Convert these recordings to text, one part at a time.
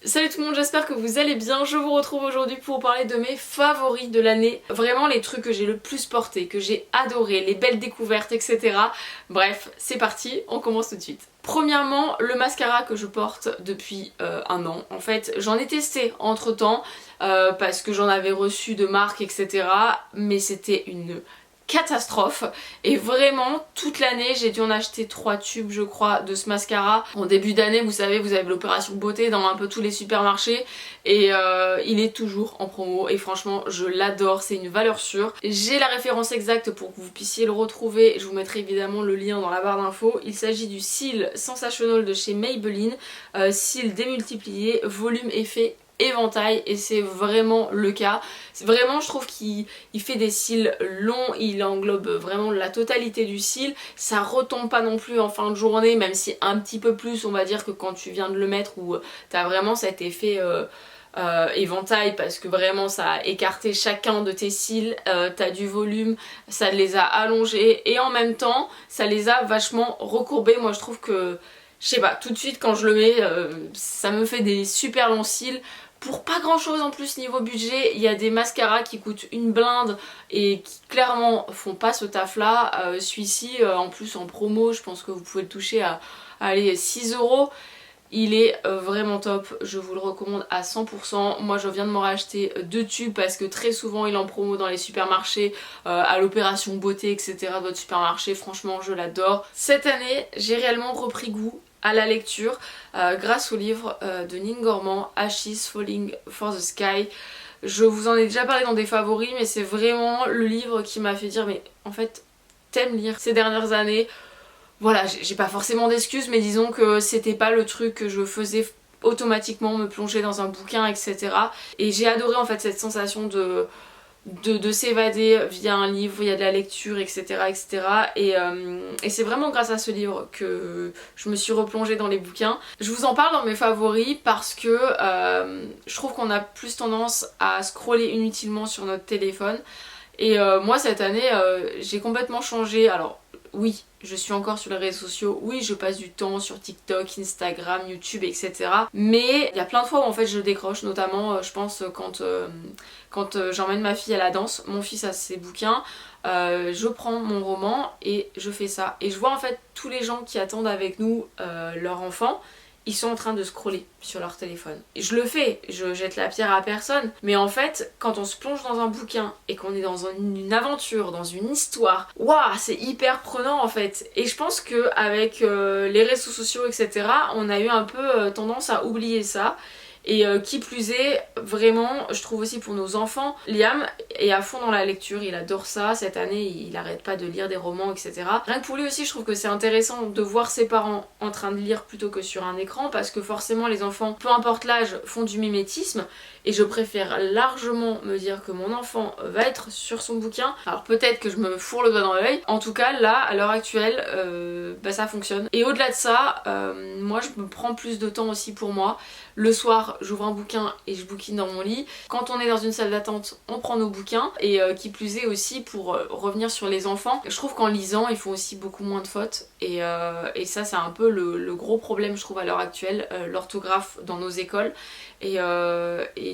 Salut tout le monde, j'espère que vous allez bien. Je vous retrouve aujourd'hui pour parler de mes favoris de l'année. Vraiment les trucs que j'ai le plus porté, que j'ai adoré, les belles découvertes, etc. Bref, c'est parti, on commence tout de suite. Premièrement, le mascara que je porte depuis un an. En fait, j'en ai testé entre temps parce que j'en avais reçu de marques, etc. Mais c'était une catastrophe et vraiment toute l'année j'ai dû en acheter 3 tubes je crois de ce mascara. En début d'année vous savez vous avez l'opération beauté dans un peu tous les supermarchés et il est toujours en promo et franchement je l'adore, c'est une valeur sûre. J'ai la référence exacte pour que vous puissiez le retrouver, je vous mettrai évidemment le lien dans la barre d'infos. Il s'agit du cil Sensational de chez Maybelline, cil démultiplié, volume effet éventail et c'est vraiment le cas. Vraiment je trouve qu'il fait des cils longs, il englobe vraiment la totalité du cil, ça retombe pas non plus en fin de journée même si un petit peu plus on va dire que quand tu viens de le mettre où t'as vraiment cet effet éventail parce que vraiment ça a écarté chacun de tes cils, t'as du volume, ça les a allongés et en même temps ça les a vachement recourbés. Moi je trouve que je sais pas, tout de suite quand je le mets ça me fait des super longs cils pour pas grand chose en plus niveau budget. Il y a des mascaras qui coûtent une blinde et qui clairement font pas ce taf là. Celui-ci en plus en promo je pense que vous pouvez le toucher à aller 6 €. Il est vraiment top, je vous le recommande à 100%. Moi je viens de m'en racheter 2 tubes parce que très souvent il est en promo dans les supermarchés, à l'opération beauté etc. de votre supermarché, franchement je l'adore. Cette année j'ai réellement repris goût à la lecture grâce au livre de Nin Gormand, Ashes Falling for the Sky. Je vous en ai déjà parlé dans des favoris mais c'est vraiment le livre qui m'a fait dire mais en fait t'aimes lire ces dernières années. Voilà, j'ai pas forcément d'excuses mais disons que c'était pas le truc que je faisais automatiquement, me plonger dans un bouquin etc. Et j'ai adoré en fait cette sensation de s'évader via un livre, il y a de la lecture etc. etc. Et c'est vraiment grâce à ce livre que je me suis replongée dans les bouquins. Je vous en parle dans mes favoris parce que je trouve qu'on a plus tendance à scroller inutilement sur notre téléphone. Et moi cette année j'ai complètement changé. Alors oui, je suis encore sur les réseaux sociaux, oui je passe du temps sur TikTok, Instagram, YouTube etc. Mais il y a plein de fois où en fait je décroche, notamment je pense quand j'emmène ma fille à la danse, mon fils a ses bouquins, je prends mon roman et je fais ça. Et je vois en fait tous les gens qui attendent avec nous leur enfant, ils sont en train de scroller sur leur téléphone. Je le fais, je jette la pierre à personne, mais en fait, quand on se plonge dans un bouquin et qu'on est dans une aventure, dans une histoire, waouh, c'est hyper prenant en fait. Et je pense qu'avec les réseaux sociaux, etc., on a eu un peu tendance à oublier ça. Et qui plus est, vraiment, je trouve aussi pour nos enfants, Liam est à fond dans la lecture, il adore ça, cette année il arrête pas de lire des romans etc. Rien que pour lui aussi je trouve que c'est intéressant de voir ses parents en train de lire plutôt que sur un écran parce que forcément les enfants, peu importe l'âge, font du mimétisme et je préfère largement me dire que mon enfant va être sur son bouquin. Alors peut-être que je me fourre le doigt dans l'œil, en tout cas là à l'heure actuelle ça fonctionne. Et au-delà de ça, moi je me prends plus de temps aussi pour moi. Le soir, j'ouvre un bouquin et je bouquine dans mon lit. Quand on est dans une salle d'attente, on prend nos bouquins. Et qui plus est aussi, pour revenir sur les enfants, je trouve qu'en lisant, ils font aussi beaucoup moins de fautes. Et ça, c'est un peu le gros problème, je trouve, à l'heure actuelle, l'orthographe dans nos écoles. Et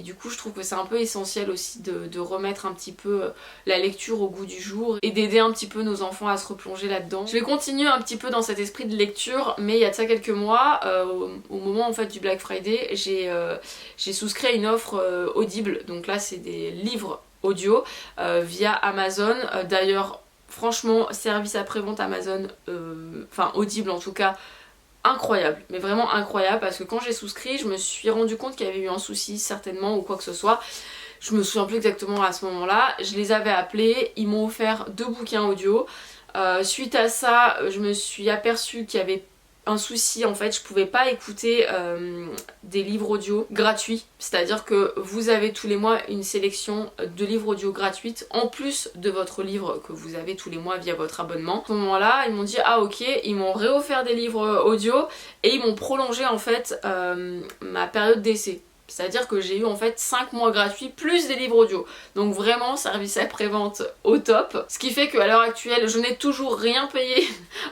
du coup, je trouve que c'est un peu essentiel aussi de remettre un petit peu la lecture au goût du jour et d'aider un petit peu nos enfants à se replonger là-dedans. Je vais continuer un petit peu dans cet esprit de lecture, mais il y a de ça quelques mois, au moment en fait du Black Friday, j'ai souscrit à une offre Audible, donc là c'est des livres audio via Amazon. D'ailleurs franchement service après-vente Amazon, enfin Audible en tout cas, incroyable, mais vraiment incroyable parce que quand j'ai souscrit je me suis rendu compte qu'il y avait eu un souci certainement ou quoi que ce soit. Je me souviens plus exactement à ce moment là, je les avais appelés, ils m'ont offert 2 bouquins audio. Suite à ça je me suis aperçue qu'il y avait un souci en fait, je pouvais pas écouter des livres audio gratuits, c'est à dire que vous avez tous les mois une sélection de livres audio gratuites en plus de votre livre que vous avez tous les mois via votre abonnement. À ce moment là ils m'ont dit ah ok, ils m'ont réoffert des livres audio et ils m'ont prolongé en fait ma période d'essai. C'est à dire que j'ai eu en fait 5 mois gratuits plus des livres audio, donc vraiment service après-vente au top, ce qui fait qu'à l'heure actuelle je n'ai toujours rien payé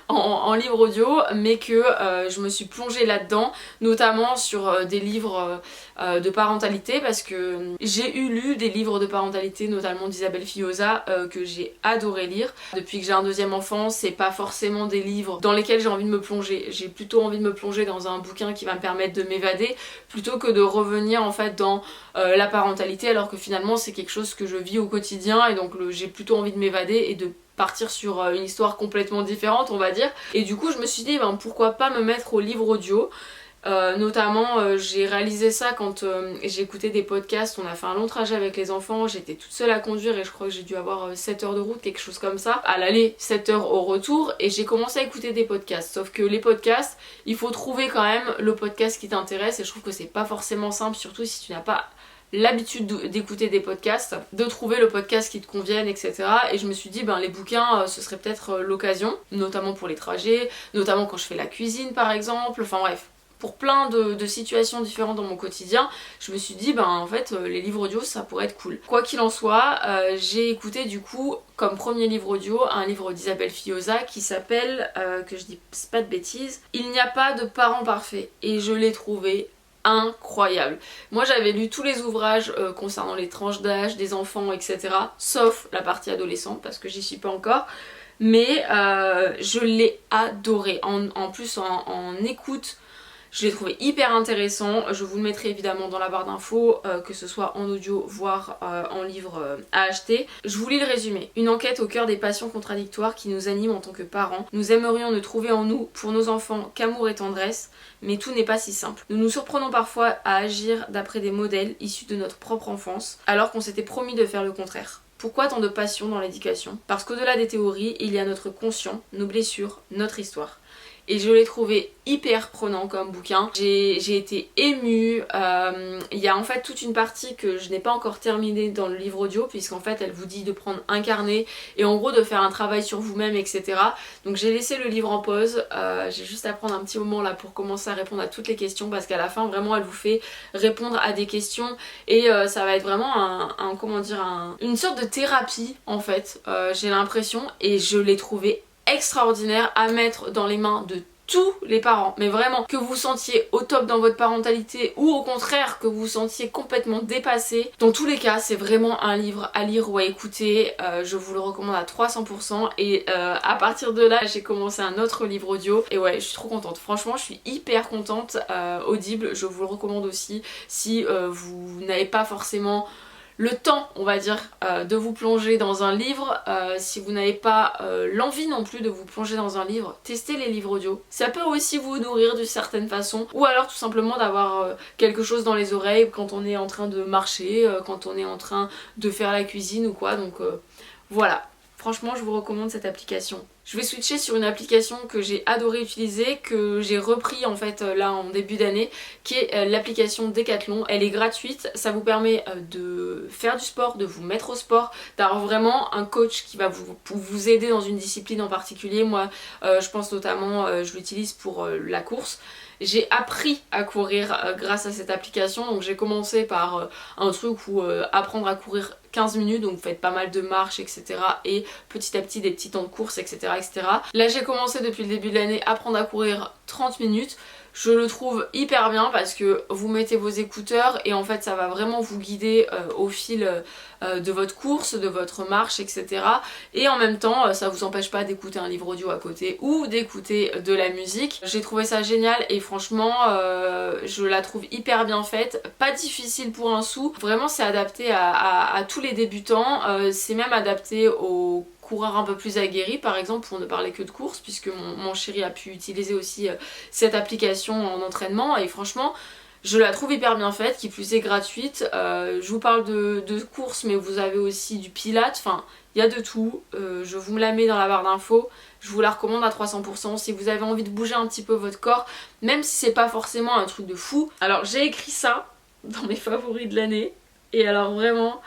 en livre audio, mais que je me suis plongée là-dedans, notamment sur des livres de parentalité, parce que j'ai lu des livres de parentalité, notamment d'Isabelle Fillosa, que j'ai adoré lire. Depuis que j'ai un deuxième enfant, c'est pas forcément des livres dans lesquels j'ai envie de me plonger, j'ai plutôt envie de me plonger dans un bouquin qui va me permettre de m'évader, plutôt que de revenir en fait dans la parentalité, alors que finalement c'est quelque chose que je vis au quotidien, et donc j'ai plutôt envie de m'évader et de partir sur une histoire complètement différente, on va dire. Et du coup je me suis dit pourquoi pas me mettre au livre audio. Notamment j'ai réalisé ça quand j'ai écouté des podcasts. On a fait un long trajet avec les enfants, j'étais toute seule à conduire et je crois que j'ai dû avoir 7 heures de route, quelque chose comme ça, à l'aller, 7 heures au retour, et j'ai commencé à écouter des podcasts. Sauf que les podcasts, il faut trouver quand même le podcast qui t'intéresse, et je trouve que c'est pas forcément simple, surtout si tu n'as pas l'habitude d'écouter des podcasts, de trouver le podcast qui te convienne, etc. Et je me suis dit les bouquins ce serait peut-être l'occasion, notamment pour les trajets, notamment quand je fais la cuisine par exemple, enfin bref, pour plein de situations différentes dans mon quotidien, je me suis dit en fait les livres audio ça pourrait être cool. Quoi qu'il en soit, j'ai écouté du coup comme premier livre audio un livre d'Isabelle Fillosa qui s'appelle, que je dis pas de bêtises, Il n'y a pas de parents parfaits, et je l'ai trouvé incroyable. Moi j'avais lu tous les ouvrages concernant les tranches d'âge des enfants, etc. sauf la partie adolescente parce que j'y suis pas encore, mais je l'ai adoré. En plus en écoute, je l'ai trouvé hyper intéressant. Je vous le mettrai évidemment dans la barre d'infos, que ce soit en audio voire en livre à acheter. Je vous lis le résumé. Une enquête au cœur des passions contradictoires qui nous animent en tant que parents. Nous aimerions ne trouver en nous, pour nos enfants, qu'amour et tendresse, mais tout n'est pas si simple. Nous nous surprenons parfois à agir d'après des modèles issus de notre propre enfance, alors qu'on s'était promis de faire le contraire. Pourquoi tant de passion dans l'éducation? Parce qu'au-delà des théories, il y a notre conscient, nos blessures, notre histoire. Et je l'ai trouvé hyper prenant comme bouquin. J'ai été émue. Il y a en fait toute une partie que je n'ai pas encore terminée dans le livre audio, puisqu'en fait elle vous dit de prendre un carnet et en gros de faire un travail sur vous-même, etc. Donc j'ai laissé le livre en pause. J'ai juste à prendre un petit moment là pour commencer à répondre à toutes les questions, parce qu'à la fin vraiment elle vous fait répondre à des questions, et ça va être vraiment une sorte de thérapie en fait, j'ai l'impression, et je l'ai trouvé extraordinaire à mettre dans les mains de tous les parents, mais vraiment, que vous vous sentiez au top dans votre parentalité ou au contraire que vous vous sentiez complètement dépassé, dans tous les cas c'est vraiment un livre à lire ou à écouter. Je vous le recommande à 300%, et à partir de là j'ai commencé un autre livre audio et ouais je suis trop contente, franchement je suis hyper contente. Audible, je vous le recommande aussi si vous n'avez pas forcément le temps, on va dire, de vous plonger dans un livre. Si vous n'avez pas l'envie non plus de vous plonger dans un livre, testez les livres audio. Ça peut aussi vous nourrir d'une certaine façon, ou alors tout simplement d'avoir quelque chose dans les oreilles quand on est en train de marcher, quand on est en train de faire la cuisine ou quoi, donc voilà. Franchement, je vous recommande cette application. Je vais switcher sur une application que j'ai adoré utiliser, que j'ai repris en fait là en début d'année, qui est l'application Decathlon. Elle est gratuite, ça vous permet de faire du sport, de vous mettre au sport, d'avoir vraiment un coach qui va vous aider dans une discipline en particulier. Moi, je pense notamment, je l'utilise pour la course. J'ai appris à courir grâce à cette application, donc j'ai commencé par un truc où apprendre à courir 15 minutes, donc vous faites pas mal de marches, etc. Et petit à petit des petits temps de course, etc. etc. Là j'ai commencé depuis le début de l'année à apprendre à courir 30 minutes. Je le trouve hyper bien parce que vous mettez vos écouteurs et en fait ça va vraiment vous guider au fil de votre course, de votre marche, etc. Et en même temps ça vous empêche pas d'écouter un livre audio à côté ou d'écouter de la musique. J'ai trouvé ça génial et franchement je la trouve hyper bien faite, pas difficile pour un sou. Vraiment c'est adapté à tous les débutants, c'est même adapté aux coureurs un peu plus aguerris par exemple, pour ne parler que de course, puisque mon chéri a pu utiliser aussi cette application en entraînement, et franchement je la trouve hyper bien faite, qui plus est gratuite. Je vous parle de course, mais vous avez aussi du pilates, enfin il y a de tout. Je vous la mets dans la barre d'infos, je vous la recommande à 300% si vous avez envie de bouger un petit peu votre corps, même si c'est pas forcément un truc de fou. Alors j'ai écrit ça dans mes favoris de l'année, et alors vraiment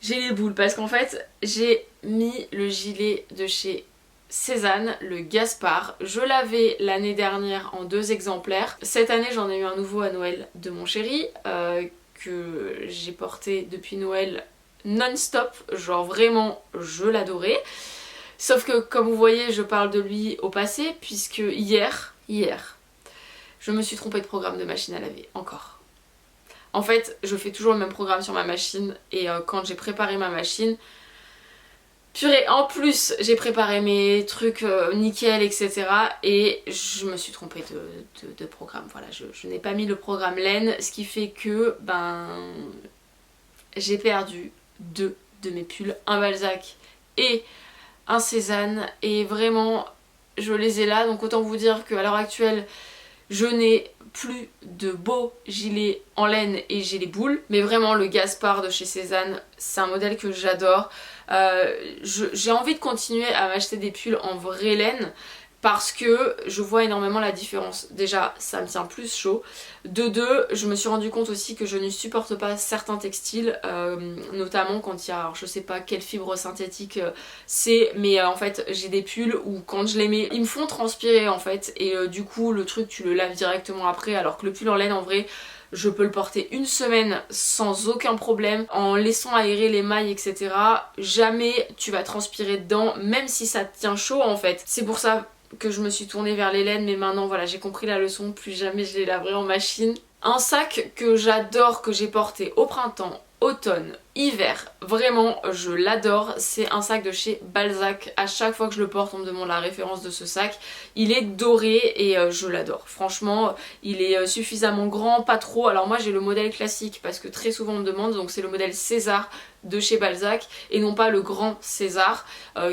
j'ai les boules parce qu'en fait j'ai mis le gilet de chez Cézanne, le Gaspard. Je l'avais l'année dernière en 2 exemplaires. Cette année j'en ai eu un nouveau à Noël de mon chéri que j'ai porté depuis Noël non-stop, genre vraiment je l'adorais. Sauf que comme vous voyez je parle de lui au passé puisque hier, je me suis trompée de programme de machine à laver, encore. En fait je fais toujours le même programme sur ma machine et quand j'ai préparé ma machine, purée, en plus j'ai préparé mes trucs nickel etc. et je me suis trompée de programme, voilà, je n'ai pas mis le programme laine, ce qui fait que j'ai perdu 2 de mes pulls, un Balzac et un Cézanne, et vraiment je les ai là, donc autant vous dire qu'à l'heure actuelle je n'ai plus de beaux gilets en laine et j'ai les boules, mais vraiment le Gaspard de chez Cézanne c'est un modèle que j'adore. J'ai envie de continuer à m'acheter des pulls en vraie laine parce que je vois énormément la différence. Déjà ça me tient plus chaud. De deux, je me suis rendu compte aussi que je ne supporte pas certains textiles, notamment quand il y a, alors je sais pas quelle fibre synthétique c'est, mais en fait j'ai des pulls où quand je les mets ils me font transpirer en fait, et du coup le truc tu le laves directement après, alors que le pull en laine en vrai je peux le porter une semaine sans aucun problème en laissant aérer les mailles etc. Jamais tu vas transpirer dedans, même si ça te tient chaud en fait. C'est pour ça que je me suis tournée vers les laines, mais maintenant voilà j'ai compris la leçon, plus jamais je les laverai en machine. Un sac que j'adore, que j'ai porté au printemps, automne, hiver, vraiment je l'adore, c'est un sac de chez Balzac. À chaque fois que je le porte on me demande la référence de ce sac. Il est doré et je l'adore, franchement il est suffisamment grand, pas trop. Alors moi j'ai le modèle classique parce que très souvent on me demande, donc c'est le modèle César de chez Balzac et non pas le grand César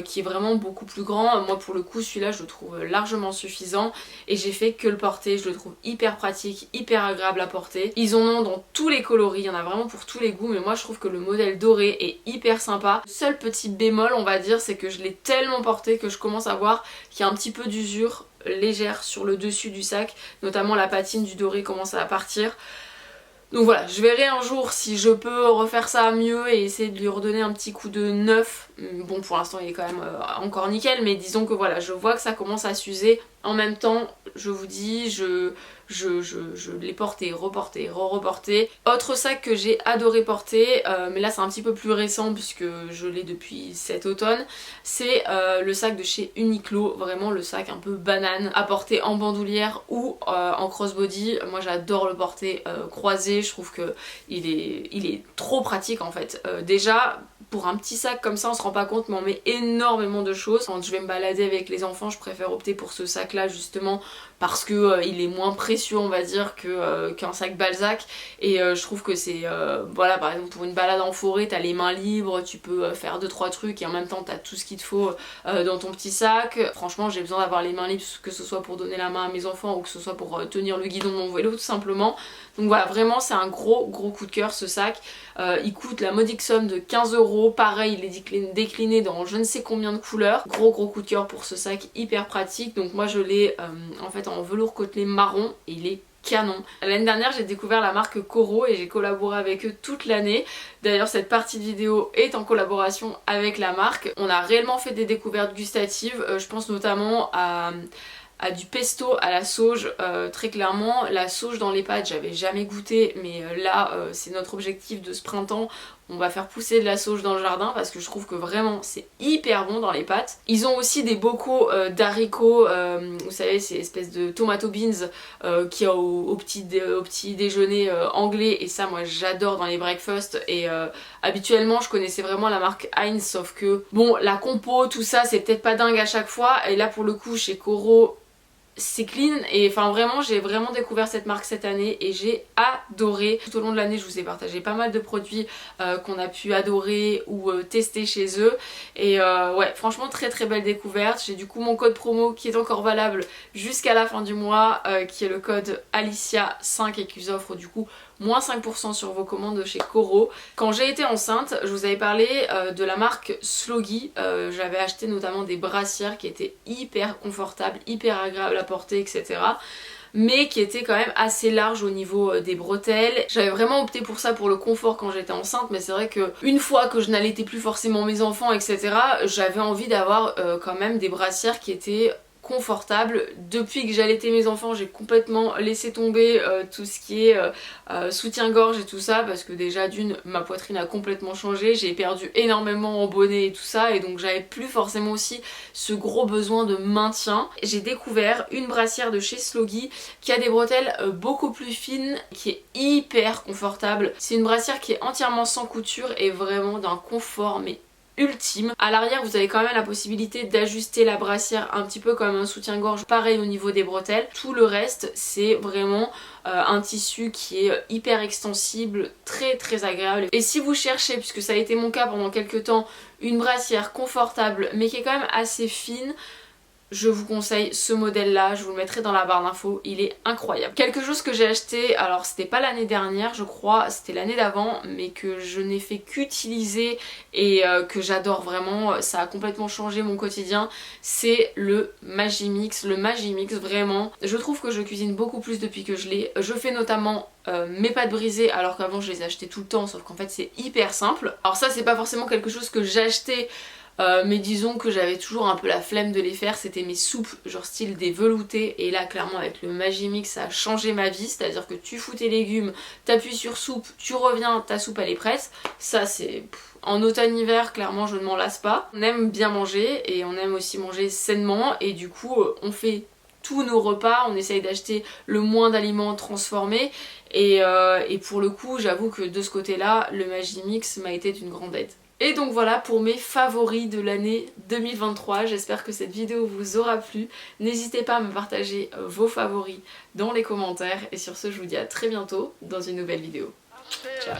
qui est vraiment beaucoup plus grand. Moi pour le coup celui-là je le trouve largement suffisant et j'ai fait que le porter, je le trouve hyper pratique, hyper agréable à porter. Ils en ont dans tous les coloris, il y en a vraiment pour tous les goûts, mais moi je trouve que le modèle doré est hyper sympa. Le seul petit bémol on va dire c'est que je l'ai tellement porté que je commence à voir qu'il y a un petit peu d'usure légère sur le dessus du sac, notamment la patine du doré commence à partir. Donc voilà, je verrai un jour si je peux refaire ça mieux et essayer de lui redonner un petit coup de neuf. Bon pour l'instant il est quand même encore nickel, mais disons que voilà, je vois que ça commence à s'user. En même temps, je vous dis, je l'ai porté, reporté, re-reporté. Autre sac que j'ai adoré porter, mais là c'est un petit peu plus récent puisque je l'ai depuis cet automne, c'est le sac de chez Uniqlo, vraiment le sac un peu banane, à porter en bandoulière ou en crossbody. Moi j'adore le porter croisé, je trouve que il est trop pratique en fait. Déjà, pour un petit sac comme ça on se rend pas compte mais on met énormément de choses. Quand je vais me balader avec les enfants je préfère opter pour ce sac là justement parce que il est moins précieux on va dire qu'un sac Balzac, et je trouve que c'est voilà, par exemple pour une balade en forêt t'as les mains libres, tu peux faire 2-3 trucs et en même temps t'as tout ce qu'il te faut dans ton petit sac. Franchement j'ai besoin d'avoir les mains libres, que ce soit pour donner la main à mes enfants ou que ce soit pour tenir le guidon de mon vélo tout simplement. Donc voilà, vraiment c'est un gros coup de cœur ce sac. Il coûte la modique somme de 15 €, pareil il est décliné dans je ne sais combien de couleurs. Gros coup de cœur pour ce sac, hyper pratique. Donc moi je l'ai en fait en velours côtelé marron et il est canon. L'année dernière j'ai découvert la marque Coro et j'ai collaboré avec eux toute l'année. D'ailleurs cette partie de vidéo est en collaboration avec la marque. On a réellement fait des découvertes gustatives, je pense notamment à du pesto à la sauge, très clairement. La sauge dans les pâtes j'avais jamais goûté, mais là c'est notre objectif de ce printemps. On va faire pousser de la sauge dans le jardin parce que je trouve que vraiment c'est hyper bon dans les pâtes. Ils ont aussi des bocaux d'haricots, vous savez ces espèces de tomato beans qu'il y a au petit déjeuner anglais, et ça moi j'adore dans les breakfasts. Et habituellement je connaissais vraiment la marque Heinz, sauf que bon la compo tout ça c'est peut-être pas dingue à chaque fois, et là pour le coup chez Coro c'est clean, et enfin vraiment j'ai vraiment découvert cette marque cette année et j'ai adoré. Tout au long de l'année je vous ai partagé pas mal de produits qu'on a pu adorer ou tester chez eux, et ouais franchement très belle découverte. J'ai du coup mon code promo qui est encore valable jusqu'à la fin du mois, qui est le code Alicia5 et qui vous offre du coup moins 5% sur vos commandes chez Coro. Quand j'ai été enceinte, je vous avais parlé de la marque Sloggy. J'avais acheté notamment des brassières qui étaient hyper confortables, hyper agréables à porter, etc. mais qui était quand même assez large au niveau des bretelles. J'avais vraiment opté pour ça pour le confort quand j'étais enceinte, mais c'est vrai que une fois que je n'allaitais plus forcément mes enfants, etc., j'avais envie d'avoir quand même des brassières qui étaient confortable. Depuis que j'allaitais mes enfants, j'ai complètement laissé tomber tout ce qui est soutien-gorge et tout ça, parce que déjà d'une, ma poitrine a complètement changé, j'ai perdu énormément en bonnet et tout ça, et donc j'avais plus forcément aussi ce gros besoin de maintien. J'ai découvert une brassière de chez Sloggy qui a des bretelles beaucoup plus fines, qui est hyper confortable. C'est une brassière qui est entièrement sans couture et vraiment d'un confort mais ultime. À l'arrière vous avez quand même la possibilité d'ajuster la brassière un petit peu comme un soutien-gorge, pareil au niveau des bretelles. Tout le reste c'est vraiment un tissu qui est hyper extensible, très agréable. Et si vous cherchez, puisque ça a été mon cas pendant quelques temps, une brassière confortable mais qui est quand même assez fine, je vous conseille ce modèle là, je vous le mettrai dans la barre d'infos, il est incroyable. Quelque chose que j'ai acheté, alors c'était pas l'année dernière je crois, c'était l'année d'avant, mais que je n'ai fait qu'utiliser et que j'adore vraiment, ça a complètement changé mon quotidien, c'est le Magimix. Le Magimix vraiment, je trouve que je cuisine beaucoup plus depuis que je l'ai. Je fais notamment mes pâtes brisées alors qu'avant je les achetais tout le temps, sauf qu'en fait c'est hyper simple. Alors ça c'est pas forcément quelque chose que j'achetais, mais disons que j'avais toujours un peu la flemme de les faire. C'était mes soupes genre style des veloutés, et là clairement avec le Magimix ça a changé ma vie, c'est à dire que tu fous tes légumes, t'appuies sur soupe, tu reviens, ta soupe elle est prête. Ça c'est en automne-hiver, clairement je ne m'en lasse pas. On aime bien manger et on aime aussi manger sainement, et du coup on fait tous nos repas, on essaye d'acheter le moins d'aliments transformés, et pour le coup j'avoue que de ce côté là le Magimix m'a été d'une grande aide. Et donc voilà pour mes favoris de l'année 2023, j'espère que cette vidéo vous aura plu. N'hésitez pas à me partager vos favoris dans les commentaires, et sur ce je vous dis à très bientôt dans une nouvelle vidéo. Ciao.